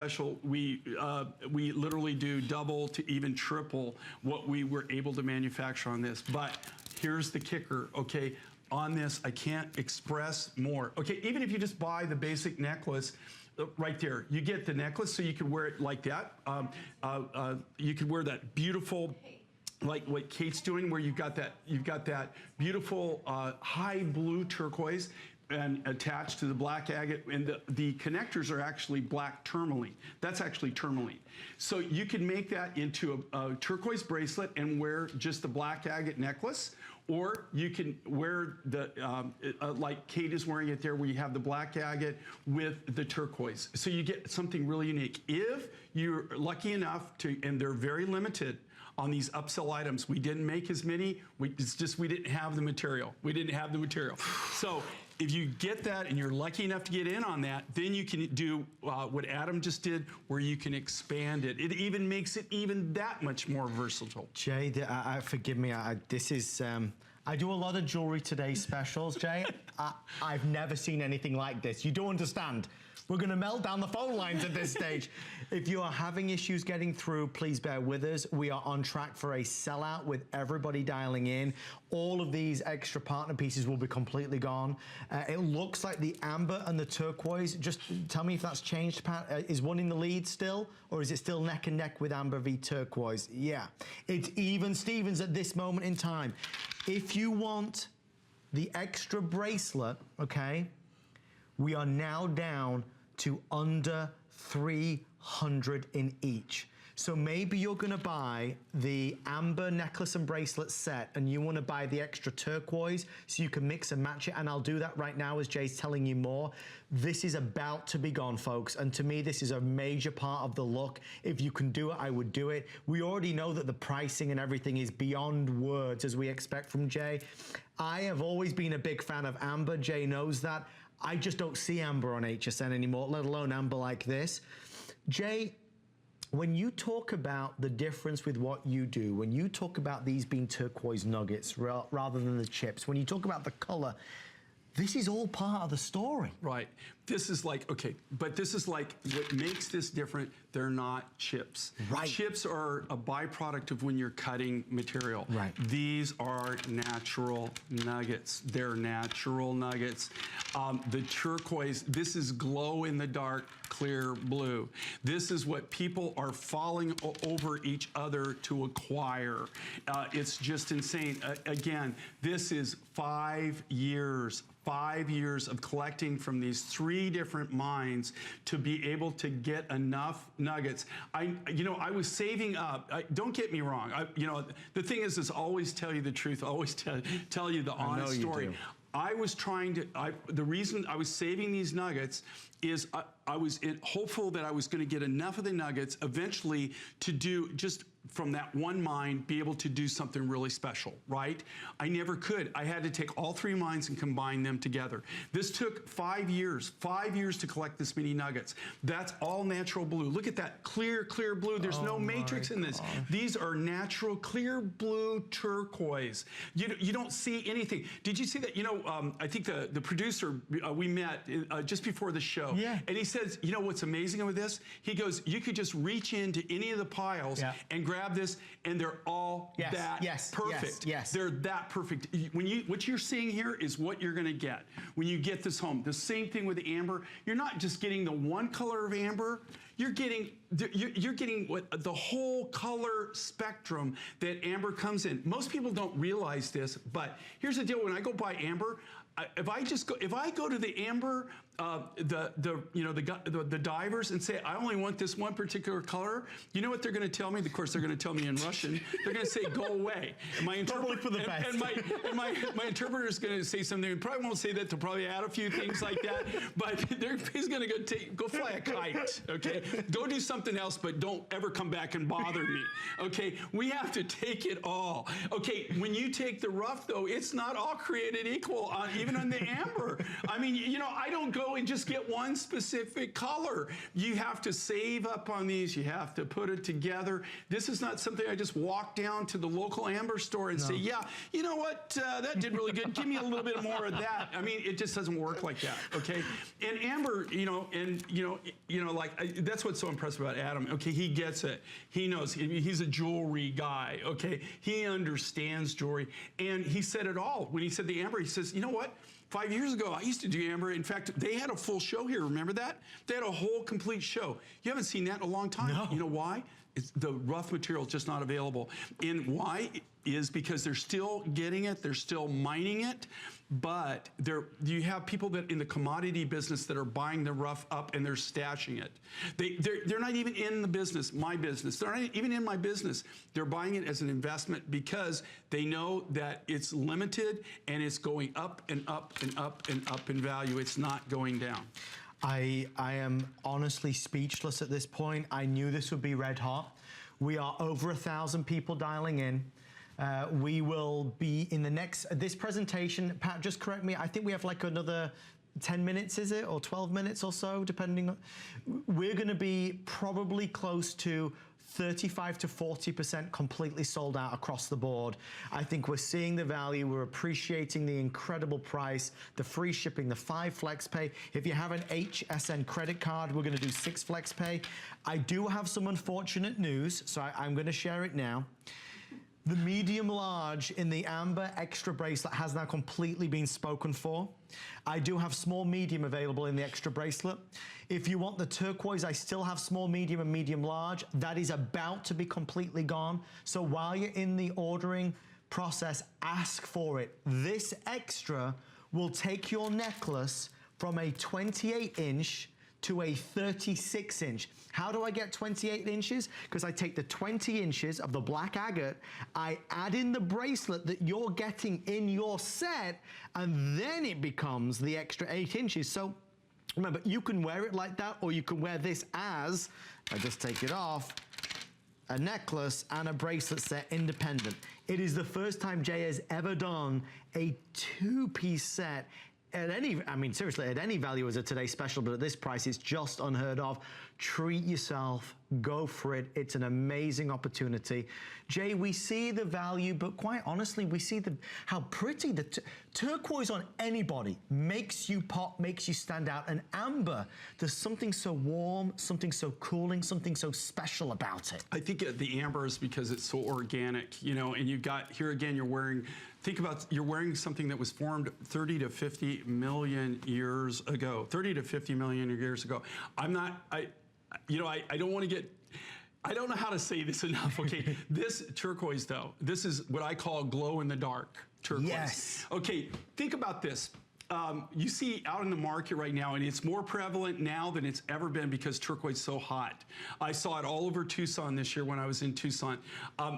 special. We literally do double to even triple what we were able to manufacture on this. But here's the kicker, okay? On this, I can't express more. Okay, even if you just buy the basic necklace, right there, you get the necklace so you can wear it like that. You can wear that beautiful, like what Kate's doing, where you've got that beautiful high blue turquoise and attached to the black agate, and the connectors are actually black tourmaline. That's actually tourmaline. So you can make that into a turquoise bracelet and wear just the black agate necklace, or you can wear the, like Kate is wearing it there, where you have the black agate with the turquoise. So you get something really unique. If you're lucky enough to, and they're very limited on these upsell items, we didn't make as many, it's just we didn't have the material. We didn't have the material. So if you get that and you're lucky enough to get in on that, then you can do what Adam just did, where you can expand it. It even makes it even that much more versatile. Jay, forgive me, this is, I do a lot of Jewelry Today specials, Jay. I've never seen anything like this. You do understand. We're gonna melt down the phone lines at this stage. If you are having issues getting through, please bear with us. We are on track for a sellout with everybody dialing in. All of these extra partner pieces will be completely gone. It looks like the amber and the turquoise, just tell me if that's changed, Pat. Is one in the lead still, or is it still neck and neck with amber v turquoise? Yeah, it's even Stevens at this moment in time. If you want the extra bracelet, okay, we are now down to under 300 in each. So maybe you're gonna buy the amber necklace and bracelet set and you wanna buy the extra turquoise so you can mix and match it, and I'll do that right now as Jay's telling you more. This is about to be gone, folks, and to me this is a major part of the look. If you can do it, I would do it. We already know that the pricing and everything is beyond words, as we expect from Jay. I have always been a big fan of amber, Jay knows that. I just don't see amber on HSN anymore, let alone amber like this. Jay, when you talk about the difference with what you do, when you talk about these being turquoise nuggets rather than the chips, when you talk about the color, this is all part of the story. Right. This is like, okay, but this is like what makes this different. They're not chips. Right. Chips are a byproduct of when you're cutting material. Right. These are natural nuggets. They're natural nuggets. The turquoise, this is glow in the dark, clear blue. This is what people are falling over each other to acquire. It's just insane. Again, this is 5 years of collecting from these 3 different mines to be able to get enough nuggets. I was saving up. Don't get me wrong. The thing is always tell you the truth. Always tell you the honest story. I was trying to, the reason I was saving these nuggets is I was hopeful that I was going to get enough of the nuggets eventually to do, just from that one mine, be able to do something really special, right? I never could. I had to take all 3 mines and combine them together. This took 5 years to collect this many nuggets. That's all natural blue. Look at that clear blue. There's no matrix in this. These are natural clear blue turquoise. You don't see anything. Did you see that? I think the producer, we met just before the show. Yeah. And he says, you know what's amazing with this? He goes, you could just reach into any of the piles and grab this, and they're all that perfect. Yes. They're that perfect. What you're seeing here is what you're gonna get when you get this home. The same thing with the amber. You're not just getting the one color of amber, you're getting what the whole color spectrum that amber comes in. Most people don't realize this, but here's the deal. When I go buy amber, if I go to the amber, the divers, and say I only want this one particular color, you know what they're going to tell me? Of course, they're going to tell me in Russian. They're going to say, "Go away." And my interpreter, my interpreter is going to say something. He probably won't say that. They'll probably add a few things like that. But he's going to go fly a kite. Okay, go do something else, but don't ever come back and bother me. Okay, we have to take it all. Okay, when you take the rough though, it's not all created equal. Even on the amber. I mean, I don't go go and just get one specific color. You have to save up on these. You have to put it together. This is not something I just walk down to the local amber store and say, yeah, you know what, that did really good. Give me a little bit more of that. I mean, it just doesn't work like that, okay? And amber, like that's what's so impressive about Adam. Okay, he gets it. He knows. He's a jewelry guy, okay? He understands jewelry. And he said it all. When he said the amber, he says, you know what? 5 years ago, I used to do amber. In fact, they had a full show here. Remember that? They had a whole complete show. You haven't seen that in a long time. No. You know why? The rough material is just not available. And why is because they're still getting it. They're still mining it. But you have people that in the commodity business that are buying the rough up and they're stashing it. They're not even in the business, my business. They're not even in my business. They're buying it as an investment because they know that it's limited and it's going up and up and up and up in value. It's not going down. I am honestly speechless at this point. I knew this would be red hot. We are over 1,000 people dialing in. We will be in the next, this presentation, Pat, just correct me, I think we have like another 10 minutes, is it? Or 12 minutes or so, depending on, we're gonna be probably close to 35 to 40% completely sold out across the board. I think we're seeing the value, we're appreciating the incredible price, the free shipping, the 5 flex pay. If you have an HSN credit card, we're gonna do 6 flex pay. I do have some unfortunate news, so I'm gonna share it now. The medium large in the amber extra bracelet has now completely been spoken for. I do have small medium available in the extra bracelet. If you want the turquoise, I still have small medium and medium large. That is about to be completely gone. So while you're in the ordering process, ask for it. This extra will take your necklace from a 28-inch to a 36-inch. How do I get 28 inches? Because I take the 20 inches of the black agate, I add in the bracelet that you're getting in your set, and then it becomes the extra 8 inches. So remember, you can wear it like that, or you can wear this as, I just take it off, a necklace and a bracelet set independent. It is the first time Jay has ever done a 2-piece set at any, I mean, seriously, at any value as a Today Special, but at this price, it's just unheard of. Treat yourself, go for it. It's an amazing opportunity. Jay, we see the value, but quite honestly, we see how pretty the turquoise on anybody makes you pop, makes you stand out. And amber, there's something so warm, something so cooling, something so special about it. I think the amber is because it's so organic, you know, and you've got, here again, you're wearing, think about, you're wearing something that was formed 30 to 50 million years ago. 30 to 50 million years ago. I don't want to get, I don't know how to say this enough, okay? This turquoise, though, this is what I call glow-in-the-dark turquoise. Yes. Okay, think about this. You see out in the market right now, and it's more prevalent now than it's ever been because turquoise is so hot. I saw it all over Tucson this year when I was in Tucson.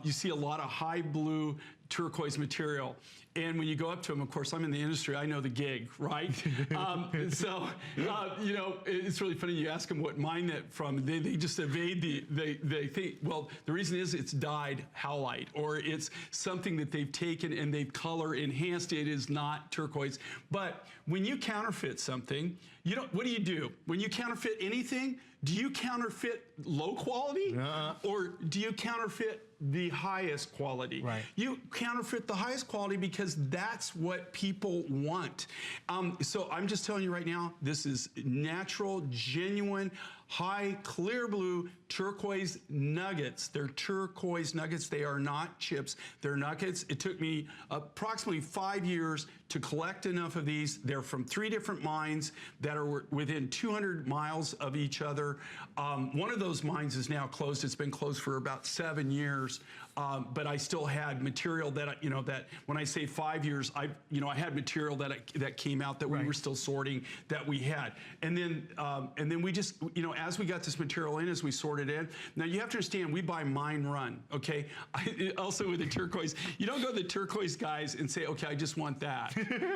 You see a lot of high blue turquoise material. And when you go up to them, of course, I'm in the industry, I know the gig, right? You know, it's really funny, you ask them what mine that from, they just evade they think, well, the reason is it's dyed howlite, or it's something that they've taken and they've color enhanced. It is not turquoise. But when you counterfeit something, you don't, what do? When you counterfeit anything, do you counterfeit low quality? Or do you counterfeit the highest quality? Right. You counterfeit the highest quality because that's what people want. So I'm just telling you right now, this is natural, genuine, high, clear blue turquoise nuggets. They're turquoise nuggets. They are not chips. They're nuggets. It took me approximately 5 years to collect enough of these. They're from 3 different mines that are within 200 miles of each other. One of those mines is now closed. It's been closed for about 7 years. But I still had material that, that when I say 5 years, I had material that came out that we were still sorting that we had. And then we just, as we got this material in, as we sorted in, now you have to understand, we buy mine run, okay? Also with the turquoise, you don't go to the turquoise guys and say, okay, I just want that,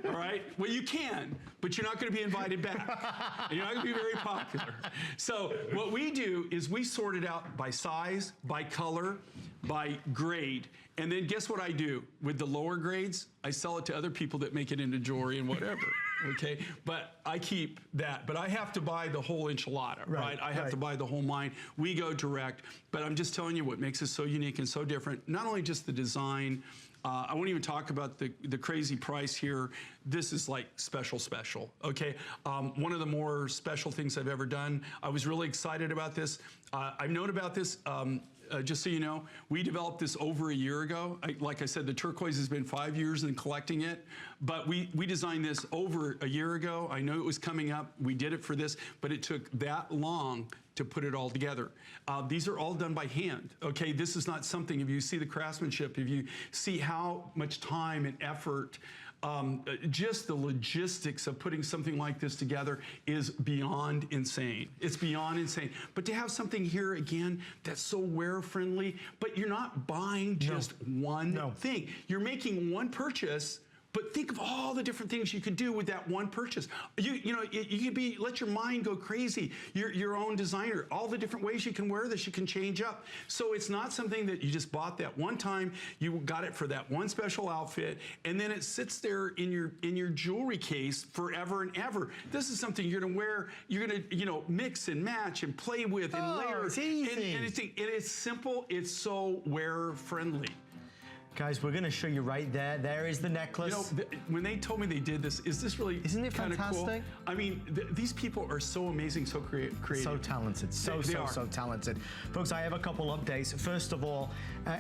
all right? Well, you can, but you're not gonna be invited back. And you're not gonna be very popular. So what we do is we sort it out by size, by color, by grade, and then guess what I do? With the lower grades, I sell it to other people that make it into jewelry and whatever. Okay, but I keep that. But I have to buy the whole enchilada, right? I have to buy the whole mine. We go direct. But I'm just telling you what makes it so unique and so different. Not only just the design. I won't even talk about the crazy price here. This is like special, okay? One of the more special things I've ever done. I was really excited about this. I've known about this, just so you know, we developed this over a year ago. Like I said, the turquoise has been 5 years in collecting it, but we designed this over a year ago. I know it was coming up. We did it for this, but it took that long to put it all together. These are all done by hand, okay? This is not something, if you see the craftsmanship, if you see how much time and effort, just the logistics of putting something like this together is beyond insane. It's beyond insane. But to have something here, again, that's so wear-friendly, but you're not buying just one thing. You're making one purchase. But think of all the different things you could do with that one purchase. You know, you could be, let your mind go crazy. You're your own designer. All the different ways you can wear this, you can change up. So it's not something that you just bought that one time. You got it for that one special outfit, and then it sits there in your jewelry case forever and ever. This is something you're gonna wear. You're gonna, you know, mix and match and play with and layer. It's easy. And it's simple. It's so wear friendly. Guys, we're going to show you right there. There is the necklace. You know, when they told me they did this, is this really Isn't it kind of cool? fantastic? I mean, these people are so amazing, so creative. So talented, so talented. Folks, I have a couple updates. First of all,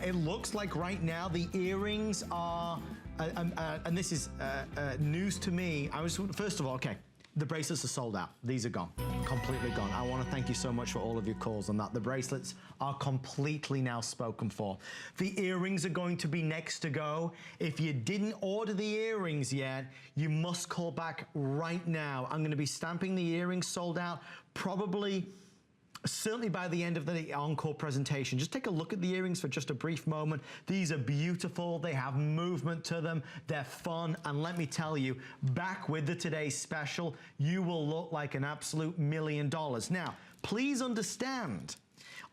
it looks like right now the earrings are, and this is news to me. First of all, okay. The bracelets are sold out. These are gone, completely gone. I want to thank you so much for all of your calls on that. The bracelets are completely now spoken for. The earrings are going to be next to go. If you didn't order the earrings yet, you must call back right now. I'm going to be stamping the earrings sold out probably certainly by the end of the encore presentation. Just take a look at the earrings for just a brief moment. These are beautiful. They have movement to them. They're fun. And let me tell you, back with the today's special, you will look like an absolute $1 million. Now, please understand,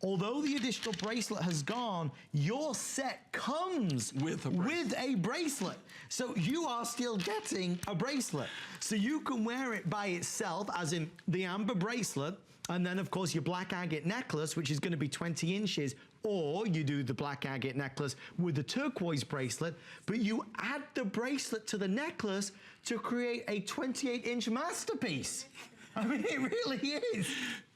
although the additional bracelet has gone, your set comes with a bracelet. So you are still getting a bracelet. So you can wear it by itself, as in the amber bracelet, and then, of course, your black agate necklace, which is going to be 20 inches, or you do the black agate necklace with the turquoise bracelet, but you add the bracelet to the necklace to create a 28-inch masterpiece. I mean, it really is.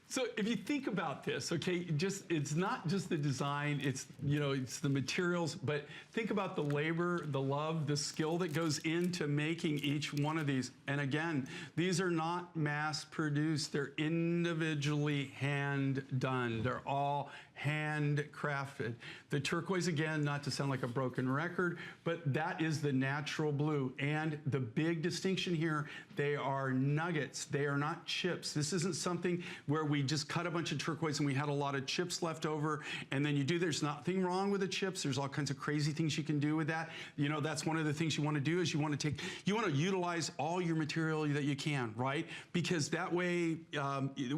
So if you think about this, okay, it's not just the design, it's, you know, it's the materials, but think about the labor, the love, the skill that goes into making each one of these. And again, these are not mass produced, they're individually hand done. They're all handcrafted. The turquoise, again, not to sound like a broken record, but that is the natural blue. And the big distinction here, they are nuggets. They are not chips. This isn't something where we just cut a bunch of turquoise and we had a lot of chips left over, and then there's nothing wrong with the chips. There's all kinds of crazy things you can do with that. You know, that's one of the things you want to do is you want to utilize all your material that you can, right? Because that way,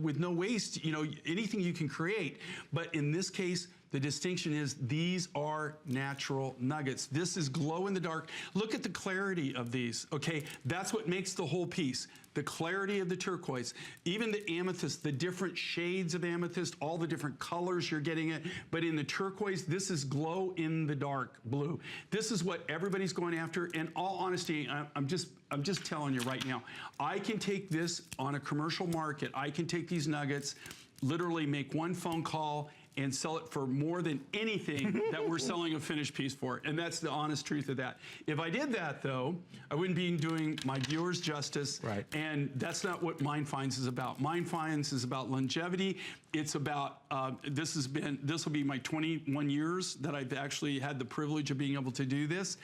with no waste, you know, anything you can create. But in this case, the distinction is these are natural nuggets. This is glow in the dark. Look at the clarity of these, okay? That's what makes the whole piece. The clarity of the turquoise, even the amethyst, the different shades of amethyst, all the different colors you're getting it. But in the turquoise, this is glow in the dark blue. This is what everybody's going after. In all honesty, I'm just telling you right now, I can take this on a commercial market. I can take these nuggets, literally make one phone call and sell it for more than anything that we're selling a finished piece for. And that's the honest truth of that. If I did that, though, I wouldn't be doing my viewers justice. Right. And that's not what Mind Finds is about. Mind Finds is about longevity. It's about, this will be my 21 years that I've actually had the privilege of being able to do this.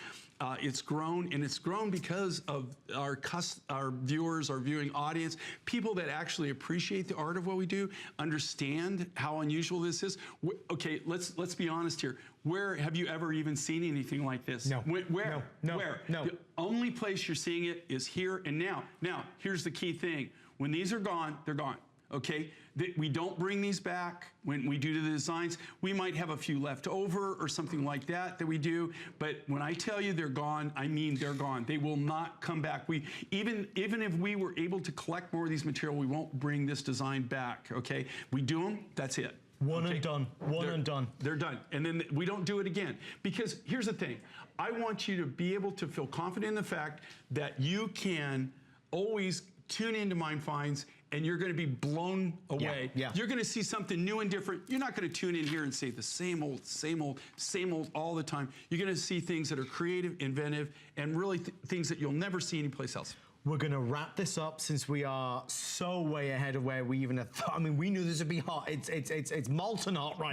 It's grown, and it's grown because of our viewers, our viewing audience, people that actually appreciate the art of what we do, understand how unusual this is. Okay, let's be honest here. Where have you ever even seen anything like this? No. Where? No. Where? No. The only place you're seeing it is here and now. Now, here's the key thing. When these are gone, they're gone. okay? That we don't bring these back when we do the designs. We might have a few left over or something like that we do, but when I tell you they're gone, I mean they're gone. They will not come back. Even if we were able to collect more of these material, we won't bring this design back, okay? We do them, that's it. One Okay? and done. One and done. They're done. And then we don't do it again. Because here's the thing. I want you to be able to feel confident in the fact that you can always tune into Mind Finds and you're going to be blown away. Yeah. You're going to see something new and different. You're not going to tune in here and say the same old, same old, same old all the time. You're going to see things that are creative, inventive, and really things that you'll never see anyplace else. We're going to wrap this up since we are so way ahead of where we even had thought. I mean, we knew this would be hot. It's molten hot right